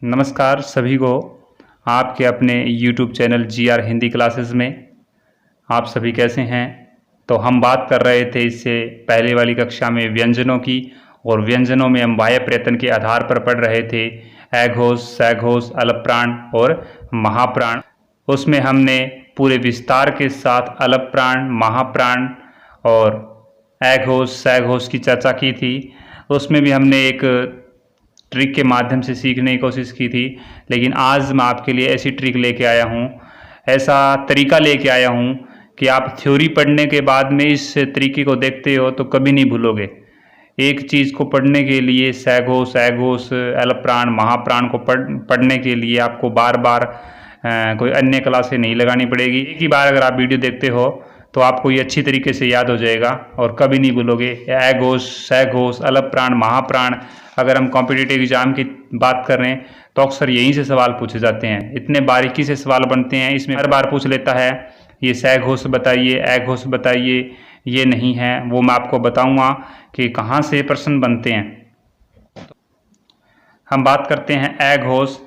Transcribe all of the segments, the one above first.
नमस्कार सभी को आपके अपने YouTube channel GR Hindi classes में। आप सभी कैसे हैं? तो हम बात कर रहे थे इससे पहले वाली कक्षा में व्यंजनों की, और व्यंजनों में हम बाह्य प्रयत्न के आधार पर पढ़ रहे थे अघोष, सघोष, अलपप्राण और महाप्राण। उसमें हमने पूरे विस्तार के साथ अलपप्राण, महाप्राण और अघोष, सघोष की चर्चा की थी। उसमें भी हमने एक ट्रिक के माध्यम से सीखने की कोशिश की थी, लेकिन आज मैं आपके लिए ऐसी ट्रिक लेके आया हूँ, ऐसा तरीका लेके आया हूँ कि आप थ्योरी पढ़ने के बाद में इस तरीके को देखते हो तो कभी नहीं भूलोगे। एक चीज़ को पढ़ने के लिए सघोष, अघोष, अलपप्राण, महाप्राण को पढ़ने के लिए आपको बार बार कोई अन्य क्लासें नहीं लगानी पड़ेगी। एक ही बार अगर आप वीडियो देखते हो तो आपको ये अच्छी तरीके से याद हो जाएगा और कभी नहीं भूलोगे। अघोष, सघोष, अलपप्राण, महाप्राण, अगर हम कॉम्पिटिटिव एग्जाम की बात कर रहे हैं तो अक्सर यहीं से सवाल पूछे जाते हैं। इतने बारीकी से सवाल बनते हैं, इसमें हर बार पूछ लेता है ये सघोष बताइए, अघोष बताइए। ये नहीं है, वो मैं आपको बताऊंगा कि कहाँ से प्रश्न बनते हैं। हम बात करते हैं अघोष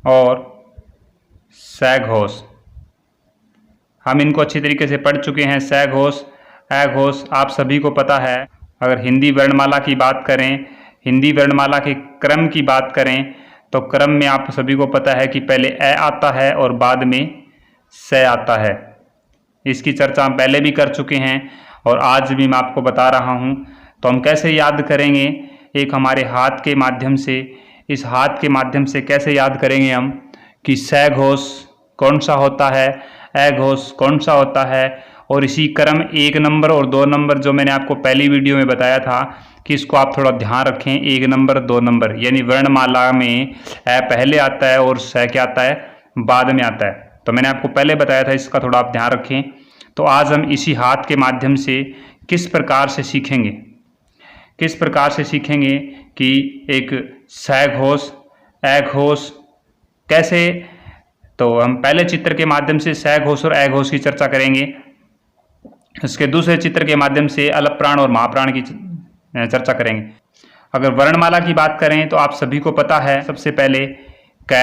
और सघोष। हम इनको अच्छी तरीके से पढ़ चुके हैं। सघोष, अघोष आप सभी को पता है। अगर हिंदी वर्णमाला की बात करें, हिंदी वर्णमाला के क्रम की बात करें तो क्रम में आप सभी को पता है कि पहले अ आता है और बाद में स आता है। इसकी चर्चा हम पहले भी कर चुके हैं और आज भी मैं आपको बता रहा हूं। तो हम कैसे याद करेंगे? एक हमारे हाथ के माध्यम से, इस हाथ के माध्यम से कैसे याद करेंगे हम कि सघोष कौन सा होता है, अघोष कौन सा होता है, और इसी क्रम 1 नंबर और 2 नंबर जो मैंने आपको पहली वीडियो में बताया था कि इसको आप थोड़ा ध्यान रखें। 1 नंबर 2 नंबर यानी वर्णमाला में अ पहले आता है और स क्या आता है, बाद में आता है। तो मैंने आपको पहले बताया था, इसका थोड़ा आप ध्यान रखें। तो आज हम इसी हाथ के माध्यम से किस प्रकार से सीखेंगे, किस प्रकार से सीखेंगे कि एक सघोष, अघोष कैसे। तो हम पहले चित्र के माध्यम से सघोष और अघोष की चर्चा करेंगे, इसके दूसरे चित्र के माध्यम से अलपप्राण और महाप्राण की चर्चा करेंगे। अगर वर्णमाला की बात करें तो आप सभी को पता है, सबसे पहले क,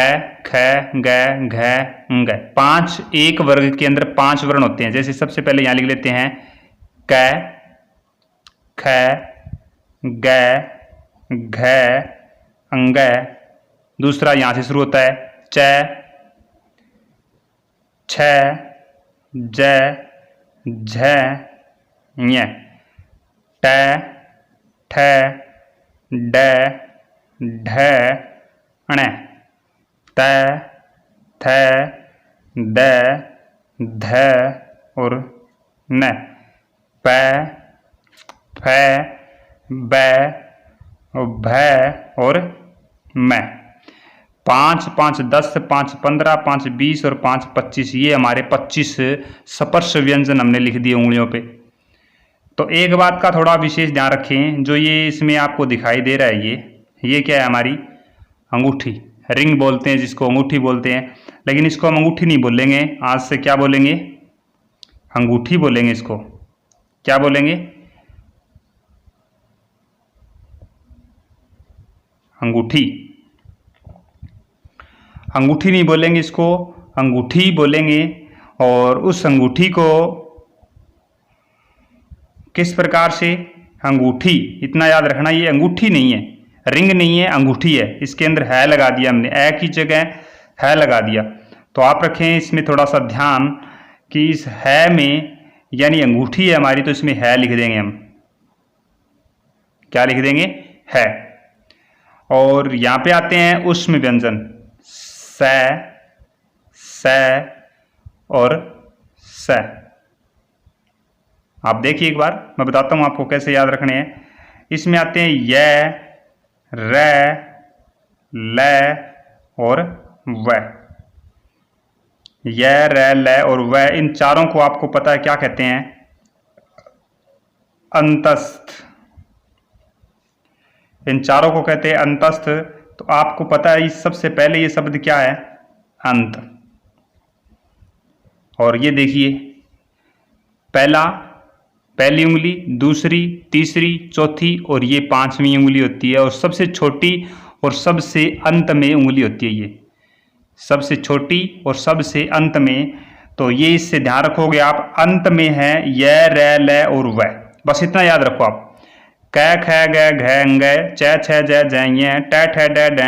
ख, ग, घ, ङ। 5 एक वर्ग के अंदर 5 वर्ण होते हैं। जैसे सबसे पहले यहाँ लिख लेते हैं क, ख, ग, घ, अंग। दूसरा यहाँ से शुरू होता है च, छ, ज, झ, ञ। ट, ठ, ड, ढ, ण। त, थ, द, ध और न। प, फ, ब, भ और म। 5, 5, 10, 5, 15, 5, 20 और 5, 25, ये हमारे 25 स्पर्श व्यंजन हमने लिख दिए उंगलियों पे। तो एक बात का थोड़ा विशेष ध्यान रखें, जो ये इसमें आपको दिखाई दे रहा है, ये क्या है? हमारी अंगूठी, रिंग बोलते हैं जिसको, अंगूठी बोलते हैं। लेकिन इसको हम अंगूठी नहीं बोलेंगे, आज से क्या बोलेंगे? अंगूठी बोलेंगे। इसको क्या बोलेंगे? अंगूठी। अंगूठी नहीं बोलेंगे, इसको अंगूठी बोलेंगे। और उस अंगूठी को किस प्रकार से? अंगूठी, इतना याद रखना, ये अंगूठी नहीं है, रिंग नहीं है, अंगूठी है। इसके अंदर है लगा दिया हमने, ए की जगह है लगा दिया। तो आप रखें इसमें थोड़ा सा ध्यान कि इस है में, यानी अंगूठी है हमारी, तो इसमें है लिख देंगे हम। क्या लिख देंगे? है। और यहाँ पे आते हैं उष्म व्यंजन, स, और स। आप देखिए एक बार, मैं बताता हूं आपको कैसे याद रखने हैं। इसमें आते हैं य, र, ल और व। य, र, ल और व, इन चारों को आपको पता है क्या कहते हैं? अंतस्थ। इन चारों को कहते हैं अंतस्थ। तो आपको पता है सबसे पहले ये शब्द क्या है? अंत। और ये देखिए, पहली उंगली, दूसरी, तीसरी, चौथी और ये पांचवी उंगली होती है। और सबसे छोटी और सबसे अंत में उंगली होती है, ये सबसे छोटी और सबसे अंत में। तो ये इससे ध्यान रखोगे आप, अंत में है य, र, ल और व, बस इतना याद रखो आप। क, ख, ग, घ, अंग, च, छ, ज, ज, य, ट, ठ, ड, ढ,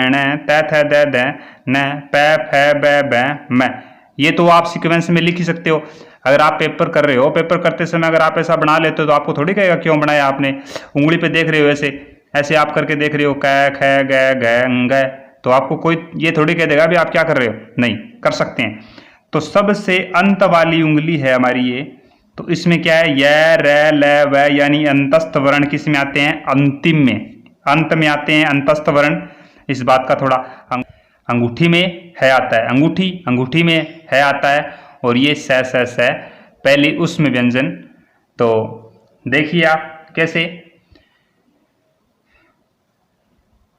त, थ, द, द, न, प, फ, ब, ब, म। ये तो आप सीक्वेंस में लिख ही सकते हो। अगर आप पेपर कर रहे हो, पेपर करते समय अगर आप ऐसा बना लेते हो तो आपको थोड़ी कहेगा क्यों बनाया आपने, उंगली पे देख रहे हो ऐसे ऐसे आप करके देख रहे हो क, ख, ग, घ, अंग, तो आपको कोई ये थोड़ी कह देगा भी आप क्या कर रहे हो, नहीं कर सकते हैं। तो सबसे अंत वाली उंगली है हमारी ये। तो इसमें क्या है, य, र, ल, व, यानी अंतस्थ वर्ण किस में आते हैं, अंतिम में, अंत में आते हैं अंतस्थ वर्ण। इस बात का थोड़ा, अंगूठी में है आता है, अंगूठी, अंगूठी में है आता है। और ये स पहले उसमें व्यंजन। तो देखिए आप कैसे,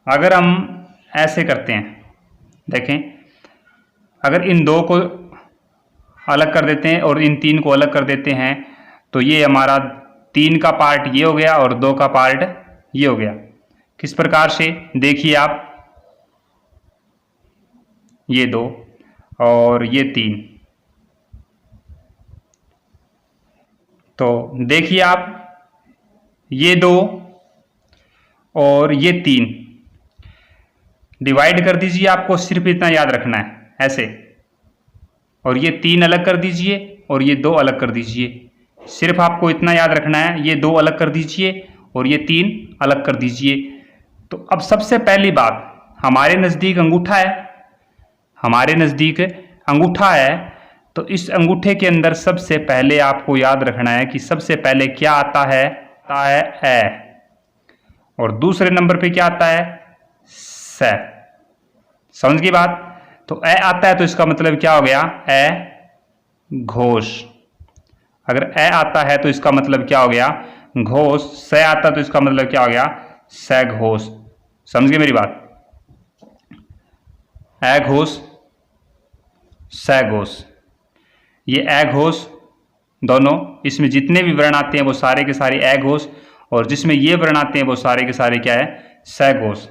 अगर हम ऐसे करते हैं, देखें, अगर इन दो को अलग कर देते हैं और इन तीन को अलग कर देते हैं तो ये हमारा 3 का पार्ट ये हो गया और 2 का पार्ट ये हो गया। किस प्रकार से, देखिए आप, ये 2 और ये 3। तो देखिए आप, ये 2 और ये 3 डिवाइड कर दीजिए, आपको सिर्फ इतना याद रखना है ऐसे, और ये 3 अलग कर दीजिए और ये 2 अलग कर दीजिए। सिर्फ आपको इतना याद रखना है, ये 2 अलग कर दीजिए और ये 3 अलग कर दीजिए। तो अब सबसे पहली बात, हमारे नज़दीक अंगूठा है, हमारे नज़दीक अंगूठा है। तो इस अंगूठे के अंदर सबसे पहले आपको याद रखना है कि सबसे पहले क्या आता है ए, और दूसरे नंबर पे क्या आता है, स। समझ गई बात। तो ए आता है तो इसका मतलब क्या हो गया, ए घोष। अगर ए आता है तो इसका मतलब क्या हो गया, घोष। स आता तो इसका मतलब क्या हो गया, स घोष। समझ गए मेरी बात, ए घोष, स घोष। ये ए घोष दोनों, इसमें जितने भी वर्ण आते हैं वो सारे के सारे ए घोष, और जिसमें ये वर्ण आते हैं वो सारे के सारे क्या है, स घोष।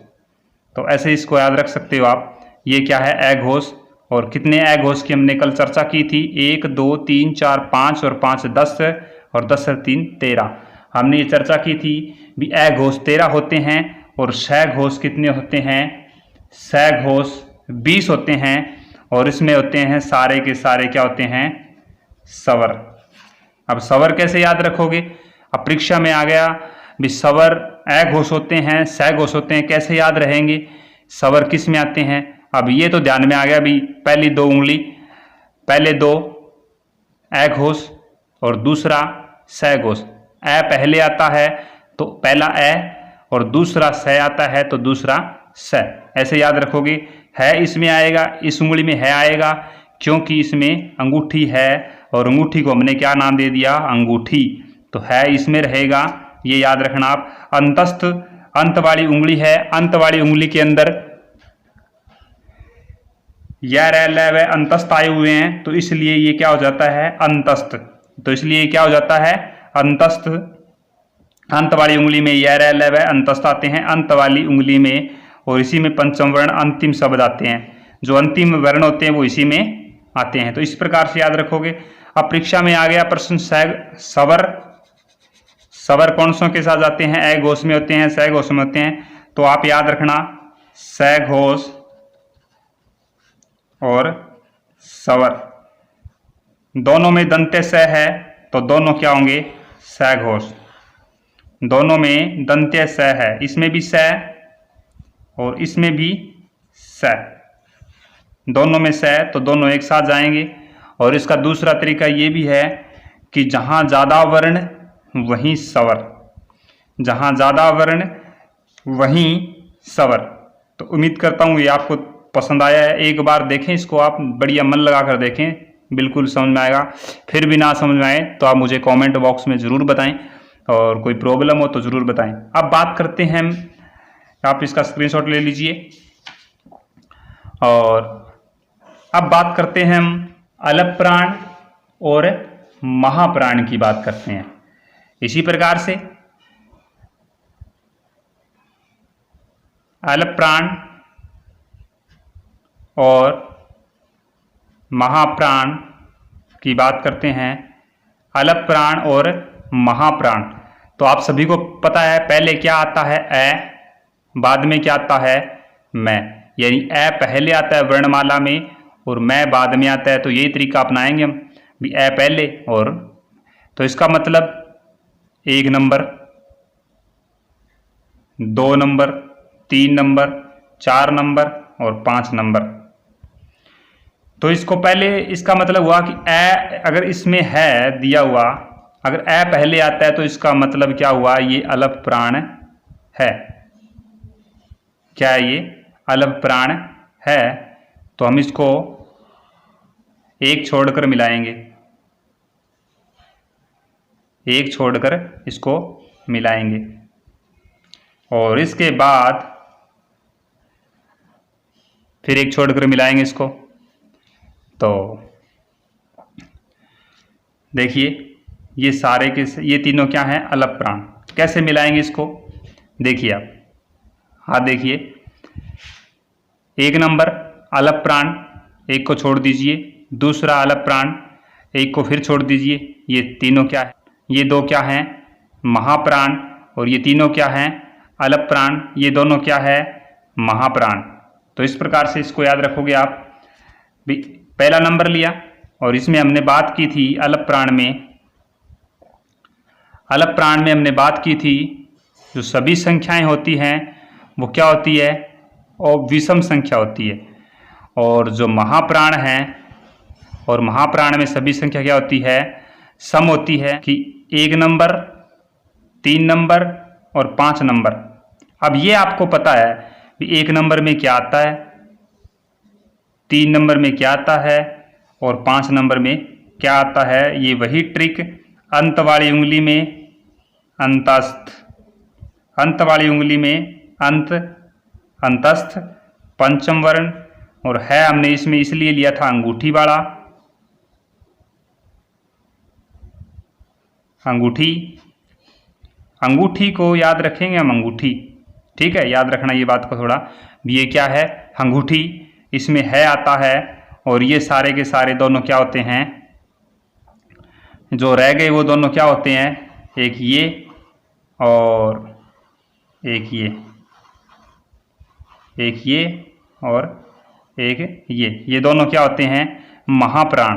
तो ऐसे इसको याद रख सकते हो आप। ये क्या है, ए घोष। और कितने ए घोष की हमने कल चर्चा की थी, 1 2 3 4 5 और 5 10 और 10 और 3 13। हमने ये चर्चा की थी भी ए घोष 13 होते हैं और स घोष कितने होते हैं, स घोष 20 होते हैं। और इसमें होते हैं सारे के सारे क्या होते हैं, स्वर। अब स्वर कैसे याद रखोगे, अब परीक्षा में आ गया भी स्वर ए घोष होते हैं, स घोष होते हैं, कैसे याद रहेंगे, स्वर किस में आते हैं। अब ये तो ध्यान में आ गया भी, पहली 2 उंगली, पहले 2 ए घोष और दूसरा स घोष। ए पहले आता है तो पहला ए, और दूसरा स आता है तो दूसरा स। ऐसे याद रखोगे। है इसमें आएगा, इस उंगली में है आएगा, क्योंकि इसमें अंगूठी है और अंगूठी को हमने क्या नाम दे दिया, अंगूठी। तो है इसमें रहेगा, ये याद रखना आप। अंतस्थ, अंत वाली उंगली है, अंत वाली उंगली के अंदर या र ल व अंतस्थ आए हुए हैं, तो इसलिए ये क्या हो जाता है, अंतस्थ। तो इसलिए क्या हो जाता है, अंतस्थ। अंत वाली उंगली में या र ल व अंतस्थ आते हैं, अंत वाली उंगली में। और इसी में पंचम वर्ण अंतिम शब्द आते हैं, जो अंतिम वर्ण होते हैं वो इसी में आते हैं। तो इस प्रकार से याद रखोगे। अब परीक्षा में आ गया प्रश्न स्वर। स्वर कौन सो के साथ आते हैं, ए घोष में होते हैं, स घोष में होते हैं। तो आप याद रखना, स घोष और स्वर दोनों में दंत्य स है, तो दोनों क्या होंगे, स घोष। दोनों में दंत्य स है, इसमें भी स और इसमें भी स, दोनों में स, तो दोनों एक साथ जाएंगे। और इसका दूसरा तरीका ये भी है कि जहाँ ज़्यादा वर्ण वहीं स्वर, जहाँ ज़्यादा वर्ण वहीं स्वर। तो उम्मीद करता हूँ ये आपको पसंद आया है। एक बार देखें इसको, आप बढ़िया मन लगा कर देखें, बिल्कुल समझ में आएगा। फिर भी ना समझ में आए तो आप मुझे कमेंट बॉक्स में ज़रूर बताएं, और कोई प्रॉब्लम हो तो ज़रूर बताएं। अब बात करते हैं, आप इसका स्क्रीनशॉट ले लीजिए। और अब बात करते हैं हम अलप प्राण और महाप्राण की बात करते हैं। इसी प्रकार से अलप प्राण और महाप्राण की बात करते हैं। अलप प्राण और महाप्राण, तो आप सभी को पता है पहले क्या आता है ए, बाद में क्या आता है मैं, यानी ए पहले आता है वर्णमाला में और मैं बाद में आता है। तो यही तरीका अपनाएंगे हम भी, ए पहले और, तो इसका मतलब 1 नंबर, 2 नंबर, 3 नंबर, 4 नंबर और 5 नंबर। तो इसको पहले, इसका मतलब हुआ कि ए अगर इसमें है दिया हुआ, अगर ए पहले आता है तो इसका मतलब क्या हुआ, ये अलप प्राण है। क्या ये अलप प्राण है? तो हम इसको एक छोड़कर मिलाएंगे, एक छोड़कर इसको मिलाएंगे और इसके बाद फिर एक छोड़कर मिलाएंगे इसको। तो देखिए ये सारे के ये तीनों क्या हैं, अलप प्राण। कैसे मिलाएंगे इसको, देखिए आप, हाँ देखिए 1 नंबर अलप प्राण, एक को छोड़ दीजिए, दूसरा अलप प्राण, एक को फिर छोड़ दीजिए। ये तीनों क्या है, ये 2 क्या हैं महाप्राण और ये तीनों क्या हैं अलप प्राण, ये दोनों क्या है महाप्राण। तो इस प्रकार से इसको याद रखोगे आप भी। पहला नंबर लिया और इसमें हमने बात की थी अलप प्राण में, अलप प्राण में हमने बात की थी जो सभी संख्याएं होती हैं वो क्या होती है, और विषम संख्या होती है। और जो महाप्राण हैं, और महाप्राण में सभी संख्या क्या होती है, सम होती है, कि 1 नंबर, 3 नंबर और 5 नंबर। अब ये आपको पता है कि 1 नंबर में क्या आता है, 3 नंबर में क्या आता है और 5 नंबर में क्या आता है। ये वही ट्रिक अंत वाली उंगली में अंतस्थ, अंत वाली उंगली में अंत, अंतस्थ, पंचम वर्ण, और है हमने इसमें इसलिए लिया था अंगूठी वाला, अंगूठी, अंगूठी को याद रखेंगे हम, अंगूठी, ठीक है, याद रखना ये बात को थोड़ा। ये क्या है अंगूठी, इसमें है आता है और ये सारे के सारे दोनों क्या होते हैं, जो रह गए वो दोनों क्या होते हैं, एक ये और एक ये, एक ये और एक ये दोनों क्या होते हैं महाप्राण।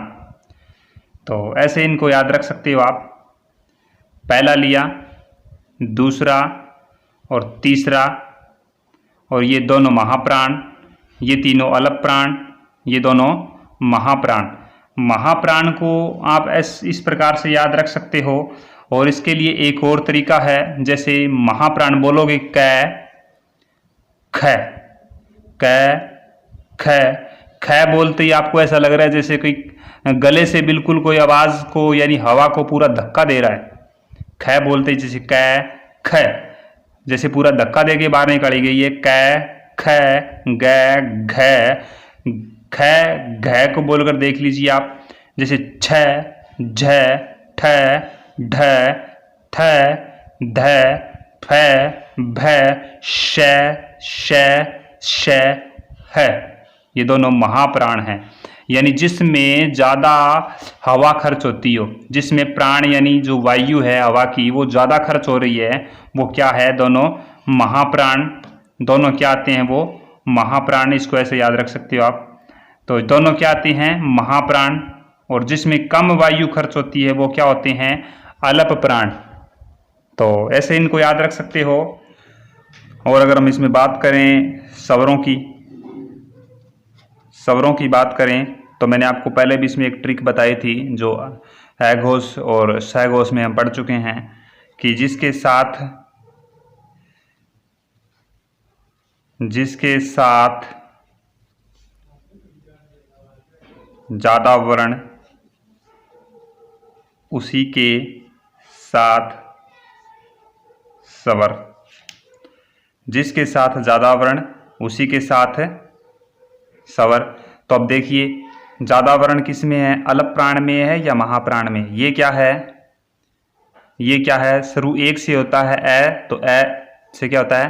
तो ऐसे इनको याद रख सकते हो आप। पहला लिया, दूसरा और तीसरा, और ये दोनों महाप्राण, ये तीनों अलप प्राण, ये दोनों महाप्राण। महाप्राण को आप इस प्रकार से याद रख सकते हो। और इसके लिए एक और तरीका है, जैसे महाप्राण बोलोगे कै ख, कै ख, ख बोलते ही आपको ऐसा लग रहा है जैसे कोई गले से बिल्कुल कोई आवाज़ को यानी हवा को पूरा धक्का दे रहा है। ख बोलते ही जैसे कै ख, जैसे पूरा धक्का दे के बाहर निकाली गई है। कै ख ग घ, ख घ को बोलकर देख लीजिए आप, जैसे छ झ ठ ढ थ ध फ भ श श श है। ये दोनों महाप्राण हैं, यानी जिसमें ज़्यादा हवा खर्च होती हो, जिसमें प्राण यानी जो वायु है हवा की वो ज़्यादा खर्च हो रही है, वो क्या है, दोनों महाप्राण। दोनों क्या आते हैं, वो महाप्राण। इसको ऐसे याद रख सकते हो आप। तो दोनों क्या आते हैं महाप्राण, और जिसमें कम वायु खर्च होती है वो क्या होते हैं अलप प्राण। तो ऐसे इनको याद रख सकते हो। और अगर हम इसमें बात करें स्वरों की, स्वरों की बात करें तो मैंने आपको पहले भी इसमें एक ट्रिक बताई थी, जो है घोष और सहघोष में हम पढ़ चुके हैं, कि जिसके साथ ज़्यादा वर्ण उसी के साथ स्वर, जिसके साथ ज़्यादा वर्ण उसी के साथ स्वर। तो अब देखिए ज़्यादा वर्ण किस में है, अलप प्राण में है या महाप्राण में। ये क्या है, ये क्या है, शुरू एक से होता है ए, तो ए से क्या होता है,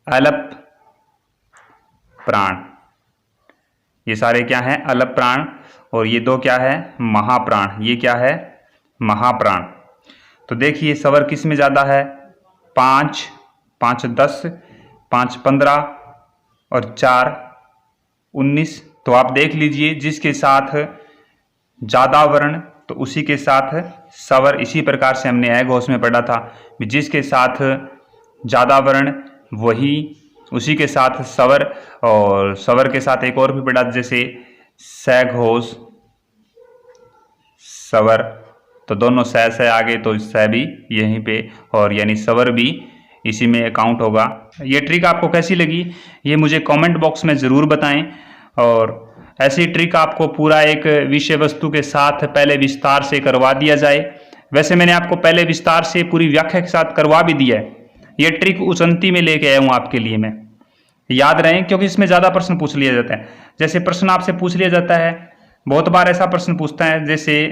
अलप प्राण। ये सारे क्या हैं, अलप प्राण। और ये दो क्या है, महाप्राण। ये क्या है, महाप्राण। तो देखिए सवर किस में ज़्यादा है, 5, 5 10, 5 15 और 4 19। तो आप देख लीजिए जिसके साथ ज़्यादा वर्ण तो उसी के साथ सवर। इसी प्रकार से हमने ए घोष में पढ़ा था, जिसके साथ ज़्यादा वर्ण वही उसी के साथ सवर, और सवर के साथ एक और भी पढ़ा जैसे स घोष सवर। तो दोनों स आगे तो स भी यहीं पे, और यानी सवर भी इसी में अकाउंट होगा। ये ट्रिक आपको कैसी लगी ये मुझे कमेंट बॉक्स में ज़रूर बताएं। और ऐसी ट्रिक आपको पूरा एक विषय वस्तु के साथ पहले विस्तार से करवा दिया जाए। वैसे मैंने आपको पहले विस्तार से पूरी व्याख्या के साथ करवा भी दिया है। ये ट्रिक उस अंति में लेके आया हूँ आपके लिए मैं, याद रहें, क्योंकि इसमें ज़्यादा प्रश्न पूछ लिया जाता है। जैसे प्रश्न आपसे पूछ लिया जाता है, बहुत बार ऐसा प्रश्न पूछता है, जैसे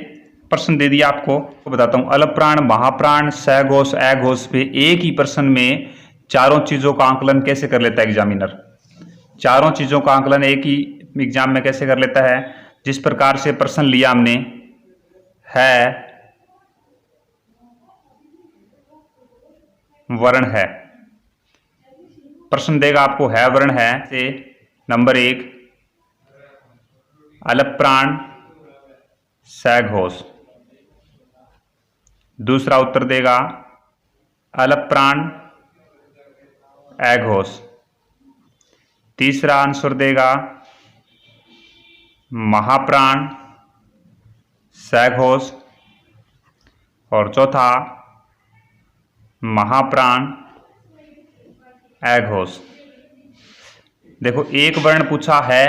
प्रश्न दे दिया आपको, बताता हूँ, अलप प्राण, महाप्राण, स घोष, ए घोष पे एक ही प्रश्न में चारों चीज़ों का आंकलन कैसे कर लेता है एग्जामिनर। चारों चीज़ों का आंकलन एक ही एग्जाम में कैसे कर लेता है, जिस प्रकार से प्रश्न लिया हमने, है वर्ण है, प्रश्न देगा आपको है वर्ण है से नंबर 1 अलप प्राण स घोष। दूसरा उत्तर देगा अलप प्राण ए घोष। तीसरा आंसर देगा महाप्राण स घोष। और चौथा महाप्राण ए घोष। देखो एक वर्ण पूछा है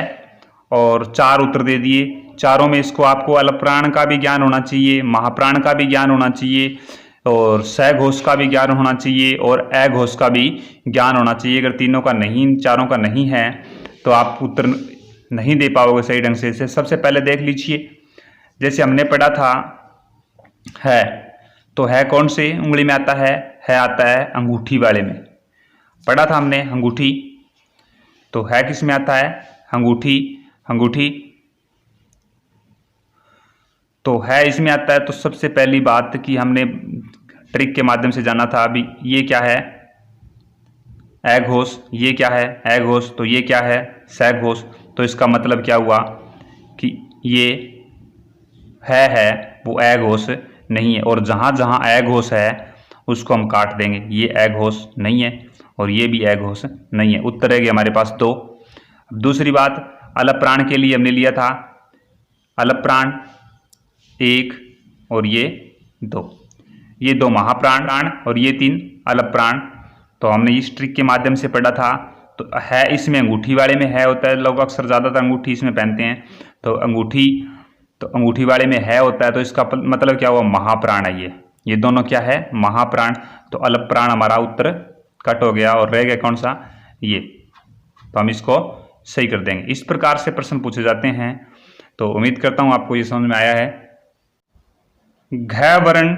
और 4 उत्तर दे दिए, चारों में इसको आपको अलप प्राण का भी ज्ञान होना चाहिए, महाप्राण का भी ज्ञान होना चाहिए, और स घोष का भी ज्ञान होना चाहिए, और ए घोष का भी ज्ञान होना चाहिए। अगर तीनों का नहीं, चारों का नहीं है तो आप उत्तर नहीं दे पाओगे सही ढंग से। सबसे पहले देख लीजिए, जैसे हमने पढ़ा था है, तो है कौन से उंगली में आता है आता है अंगूठी वाले में। पढ़ा था हमने अंगूठी, तो है किस में आता है, अंगूठी। अंगूठी तो है इसमें आता है। तो सबसे पहली बात कि हमने ट्रिक के माध्यम से जाना था, अभी ये क्या है, ए घोष। ये क्या है, ए घोष। तो ये क्या है, स घोष। तो इसका मतलब क्या हुआ कि ये है वो ए घोष नहीं है, और जहाँ जहाँ ए घोष है उसको हम काट देंगे। ये ए घोष नहीं है और ये भी ए घोष नहीं है। उत्तर रहेगी हमारे पास 2। अब दूसरी बात, अलप प्राण के लिए हमने लिया था अलप प्राण 1 और ये 2, ये 2 महाप्राण और ये 3 अलप प्राण। तो हमने इस ट्रिक के माध्यम से पढ़ा था। तो है इसमें अंगूठी वाले में है होता है, लोग अक्सर ज़्यादातर अंगूठी इसमें पहनते हैं, तो अंगूठी वाले में है होता है। तो इसका मतलब क्या हुआ, महाप्राण है ये दोनों क्या है, महाप्राण। तो अलप प्राण हमारा उत्तर कट हो गया और रह गया कौन सा, ये। तो हम इसको सही कर देंगे। इस प्रकार से प्रश्न पूछे जाते हैं। तो उम्मीद करता हूं आपको ये समझ में आया है। घ वर्ण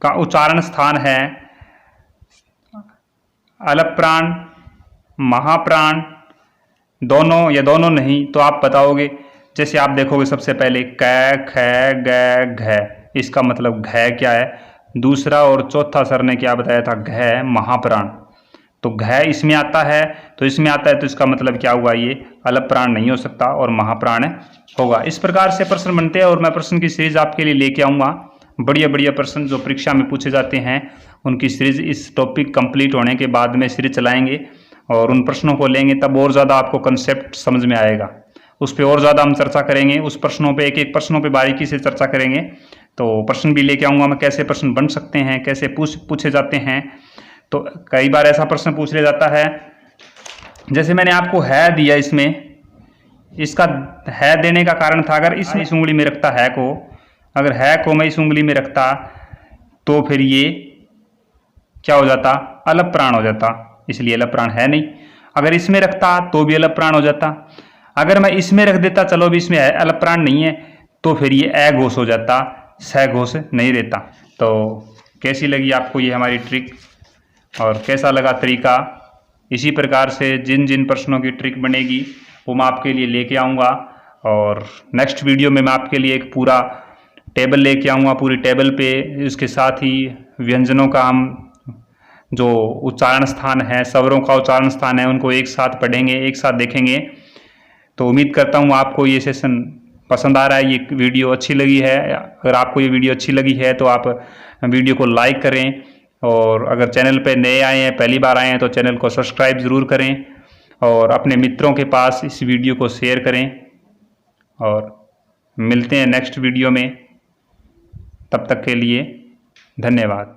का उच्चारण स्थान है अलप प्राण, महाप्राण, दोनों या दोनों नहीं, तो आप बताओगे। जैसे आप देखोगे सबसे पहले क, ख, ग, घ, इसका मतलब घ क्या है। दूसरा और चौथा सर ने क्या बताया था, घ महाप्राण। तो घ इसमें आता है, तो इसमें आता है, तो इसका मतलब क्या हुआ, ये अलप प्राण नहीं हो सकता और महाप्राण होगा। इस प्रकार से प्रश्न बनते हैं और मैं प्रश्न की सीरीज आपके लिए लेके आऊँगा। बढ़िया बढ़िया प्रश्न जो परीक्षा में पूछे जाते हैं उनकी सीरीज इस टॉपिक कंप्लीट होने के बाद में सीरीज चलाएंगे और उन प्रश्नों को लेंगे, तब और ज़्यादा आपको कंसेप्ट समझ में आएगा। उस पर और ज़्यादा हम चर्चा करेंगे, उस प्रश्नों पे एक एक प्रश्नों पे बारीकी से चर्चा करेंगे। तो प्रश्न भी लेके आऊँगा मैं, कैसे प्रश्न बन सकते हैं, कैसे पूछे जाते हैं। तो कई बार ऐसा प्रश्न पूछ लिया जाता है, जैसे मैंने आपको है दिया, इसमें इसका है देने का कारण था, अगर इसमें इस उंगली में रखता है को, अगर है को मैं इस उंगली में रखता तो फिर ये क्या हो जाता, अलप प्राण हो जाता, इसलिए अलप प्राण है नहीं। अगर इसमें रखता तो भी अलप प्राण हो जाता। अगर मैं इसमें रख देता, चलो भी इसमें अलप प्राण नहीं है, तो फिर ये ए घोष हो जाता। सह घोष नहीं रहता। तो कैसी लगी आपको ये हमारी ट्रिक और कैसा लगा तरीका? इसी प्रकार से जिन जिन प्रश्नों की ट्रिक बनेगी वो मैं आपके लिए लेके आऊँगा और नेक्स्ट वीडियो में मैं आपके लिए एक पूरा टेबल लेके आऊँगा। पूरी टेबल पे इसके साथ ही व्यंजनों का हम जो उच्चारण स्थान है, स्वरों का उच्चारण स्थान है, उनको एक साथ पढ़ेंगे, एक साथ देखेंगे। तो उम्मीद करता हूँ आपको ये सेशन पसंद आ रहा है, ये वीडियो अच्छी लगी है। अगर आपको ये वीडियो अच्छी लगी है तो आप वीडियो को लाइक करें और अगर चैनल पे नए आए हैं, पहली बार आए हैं, तो चैनल को सब्सक्राइब ज़रूर करें और अपने मित्रों के पास इस वीडियो को शेयर करें। और मिलते हैं नेक्स्ट वीडियो में, तब तक के लिए धन्यवाद।